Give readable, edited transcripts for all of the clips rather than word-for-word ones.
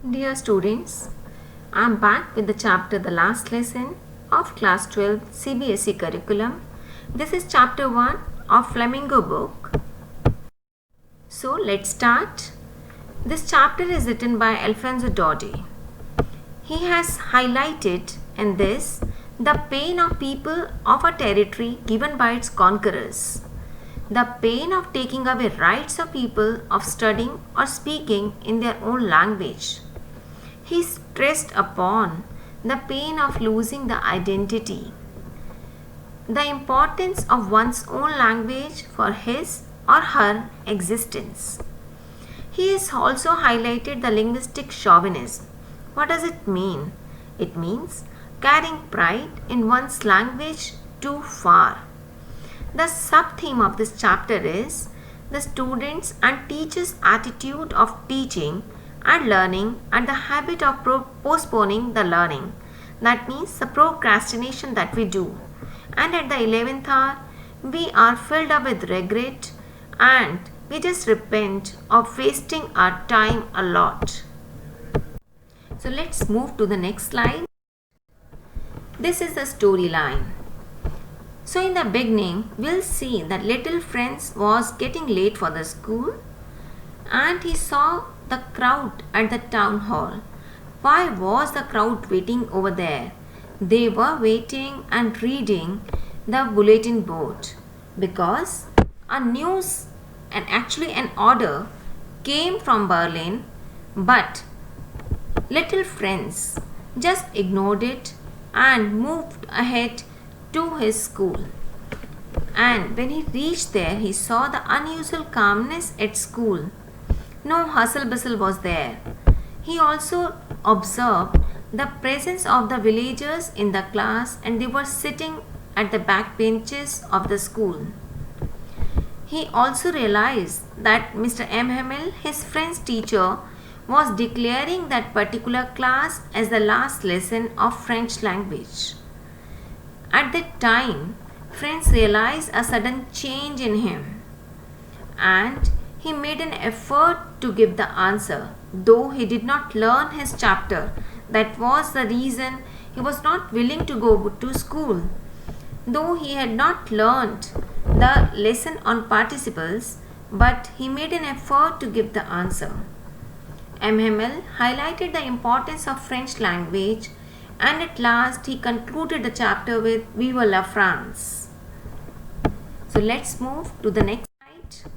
Dear students, I am back with the chapter The Last Lesson of Class 12 CBSE curriculum. This is chapter 1 of Flamingo book. So let's start. This chapter is written by Alfonso Daudet. He has highlighted in this the pain of people of a territory given by its conquerors, the pain of taking away rights of people of studying or speaking in their own language. He stressed upon the pain of losing the identity, the importance of one's own language for his or her existence. He has also highlighted the linguistic chauvinism. What does it mean? It means carrying pride in one's language too far. The sub-theme of this chapter is the students' and teachers' attitude of teaching and learning and the habit of postponing the learning. That means the procrastination that we do. And at the 11th hour, we are filled up with regret and we just repent of wasting our time a lot. So let's move to the next slide. This is the storyline. So in the beginning, we'll see that little Franz was getting late for the school and he saw the crowd at the town hall. Why was the crowd waiting over there? They were waiting and reading the bulletin board because a news and actually an order came from Berlin, but little Franz just ignored it and moved ahead to his school. And when he reached there, he saw the unusual calmness at school. No hustle bustle was there. He also observed the presence of the villagers in the class and they were sitting at the back benches of the school. He also realized that Mr. M. Hamel, his French teacher, was declaring that particular class as the last lesson of French language. At that time, Franz realized a sudden change in him and he made an effort to give the answer, though he did not learn his chapter. That was the reason he was not willing to go to school. Though he had not learned the lesson on participles, but he made an effort to give the answer. M. Hamel highlighted the importance of French language and at last he concluded the chapter with Vive la France. So let's move to the next slide.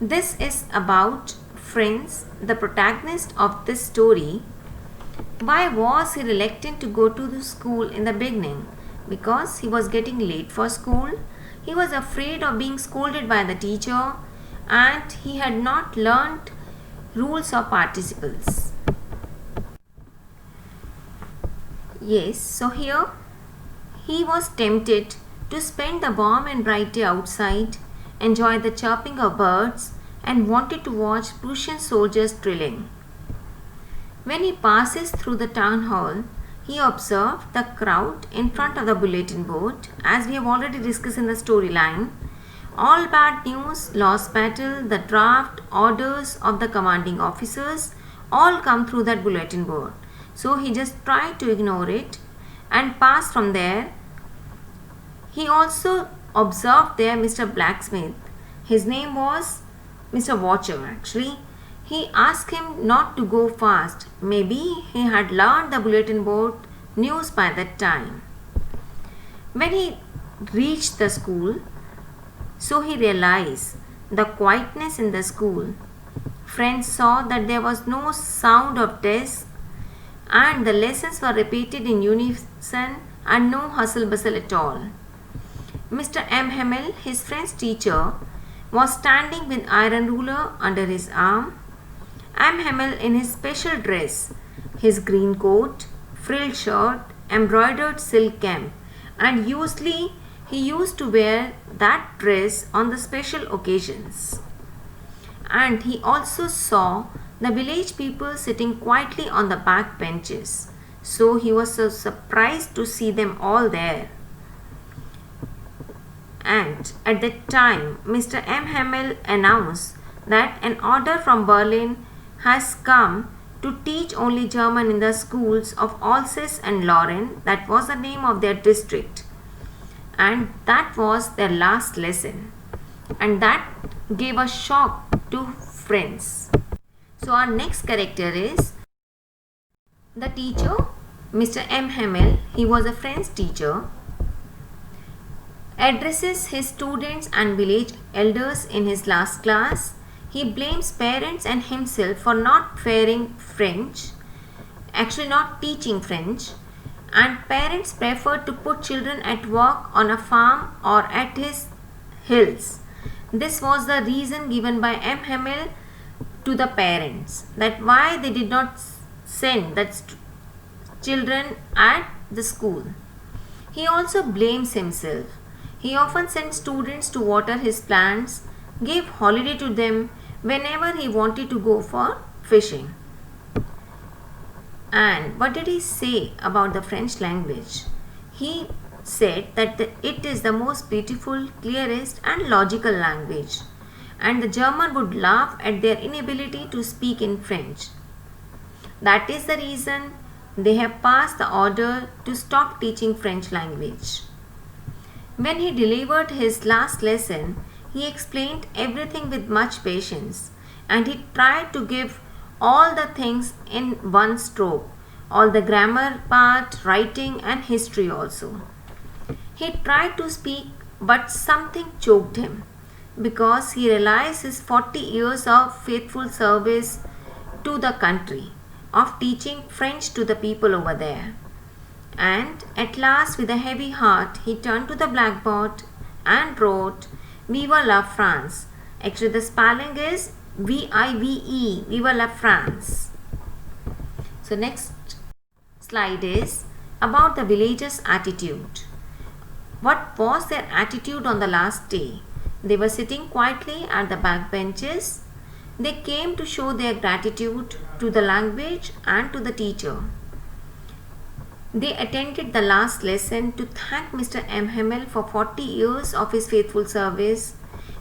This is about Franz, the protagonist of this story. Why was he reluctant to go to the school in the beginning? Because he was getting late for school. He was afraid of being scolded by the teacher and he had not learnt rules of participles. Yes, so here he was tempted to spend the warm and bright day outside, enjoy the chirping of birds and wanted to watch Prussian soldiers drilling. When he passes through the town hall, he observed the crowd in front of the bulletin board, as we have already discussed in the storyline. All bad news, lost battle, the draft, orders of the commanding officers all come through that bulletin board. So he just tried to ignore it and pass from there. He also observed there Mr. Blacksmith. His name was Mr. Watcher actually. He asked him not to go fast. Maybe he had learned the bulletin board news by that time. When he reached the school, so he realized the quietness in the school. Friends saw that there was no sound of desk and the lessons were repeated in unison and no hustle bustle at all. Mr. M. Hamel, his French teacher, was standing with iron ruler under his arm. M. Hamel in his special dress, his green coat, frilled shirt, embroidered silk cap, and usually he used to wear that dress on the special occasions. And he also saw the village people sitting quietly on the back benches. So he was so surprised to see them all there. And at that time, Mr. M. Hamel announced that an order from Berlin has come to teach only German in the schools of Alsace and Lorraine. That was the name of their district. And that was their last lesson. And that gave a shock to friends. So our next character is the teacher, Mr. M. Hamel. He was a French teacher. Addresses his students and village elders in his last class. He blames parents and himself for not teaching French, and parents prefer to put children at work on a farm or at his hills. This was the reason given by M. Hamel to the parents, that why they did not send the children at the school. He also blames himself. He often sent students to water his plants, gave holiday to them whenever he wanted to go for fishing. And what did he say about the French language? He said that it is the most beautiful, clearest and logical language, and the German would laugh at their inability to speak in French. That is the reason they have passed the order to stop teaching French language. When he delivered his last lesson, he explained everything with much patience, and he tried to give all the things in one stroke, all the grammar part, writing and history also. He tried to speak, but something choked him, because he realized his 40 years of faithful service to the country, of teaching French to the people over there. And at last, with a heavy heart, he turned to the blackboard and wrote, Vive la France. Actually, the spelling is V-I-V-E, Vive la France. So next slide is about the villagers' attitude. What was their attitude on the last day? They were sitting quietly at the back benches. They came to show their gratitude to the language and to the teacher. They attended the last lesson to thank Mr. M. Hamel for 40 years of his faithful service.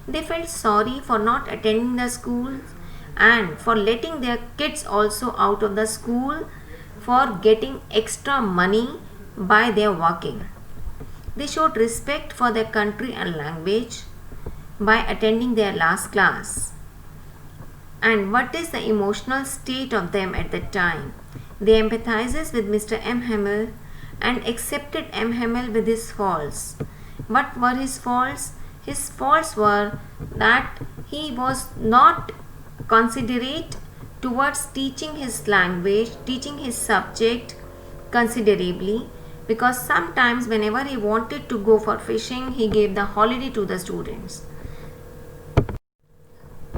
They felt sorry for not attending the school and for letting their kids also out of the school for getting extra money by their working. They showed respect for their country and language by attending their last class. And what is the emotional state of them at that time? They empathizes with Mr. M. Hamel and accepted M. Hamel with his faults. What were his faults? His faults were that he was not considerate towards teaching his language, teaching his subject considerably, because sometimes whenever he wanted to go for fishing, he gave the holiday to the students.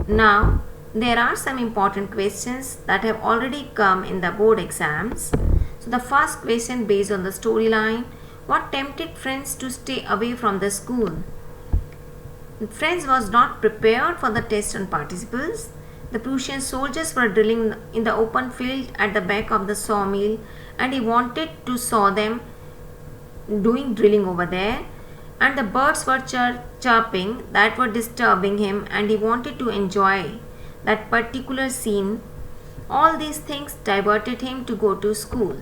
Now, there are some important questions that have already come in the board exams. So the first question based on the storyline, what tempted friends to stay away from the school? Friends was not prepared for the test on participles. The Prussian soldiers were drilling in the open field at the back of the sawmill, and he wanted to saw them doing drilling over there, and the birds were chirping that were disturbing him, and he wanted to enjoy that particular scene. All these things diverted him to go to school.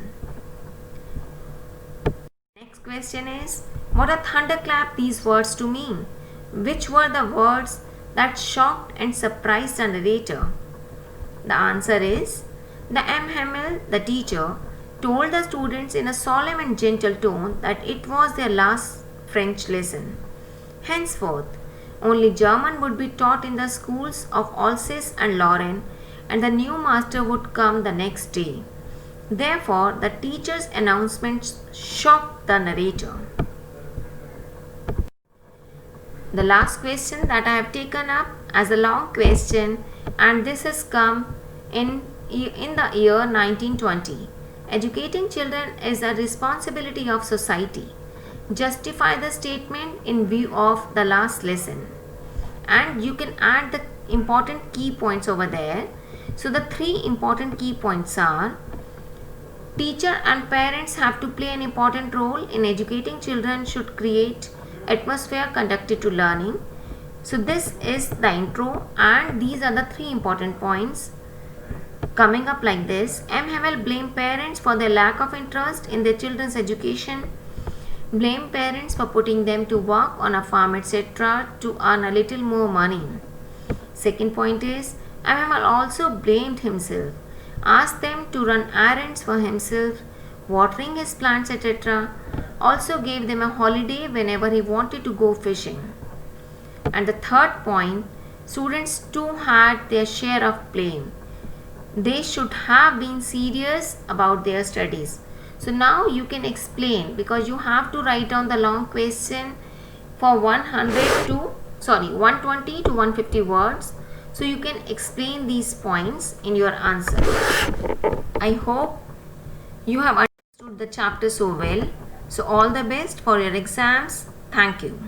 Next question is, what a thunderclap these words to mean? Which were the words that shocked and surprised the narrator? The answer is, the M. Hamel, the teacher, told the students in a solemn and gentle tone that it was their last French lesson. Henceforth, only German would be taught in the schools of Alsace and Lorraine, and the new master would come the next day. Therefore, the teacher's announcement shocked the narrator. The last question that I have taken up as a long question, and this has come in the year 1920. Educating children is a responsibility of society. Justify the statement in view of the last lesson, and you can add the important key points over there. So the three important key points are, teacher and parents have to play an important role in educating children, should create atmosphere conducive to learning. So this is the intro, and these are the three important points. coming up like this. M. Hamill blamed parents for their lack of interest in their children's education, blamed parents for putting them to work on a farm, etc., to earn a little more money. Second point is, M. Hamill also blamed himself, asked them to run errands for himself, watering his plants, etc., also gave them a holiday whenever he wanted to go fishing. And the third point, students too had their share of blame. They should have been serious about their studies. So now you can explain, because you have to write down the long question for 120 to 150 words. So you can explain these points in your answer. I hope you have understood the chapter so well. So all the best for your exams. Thank you.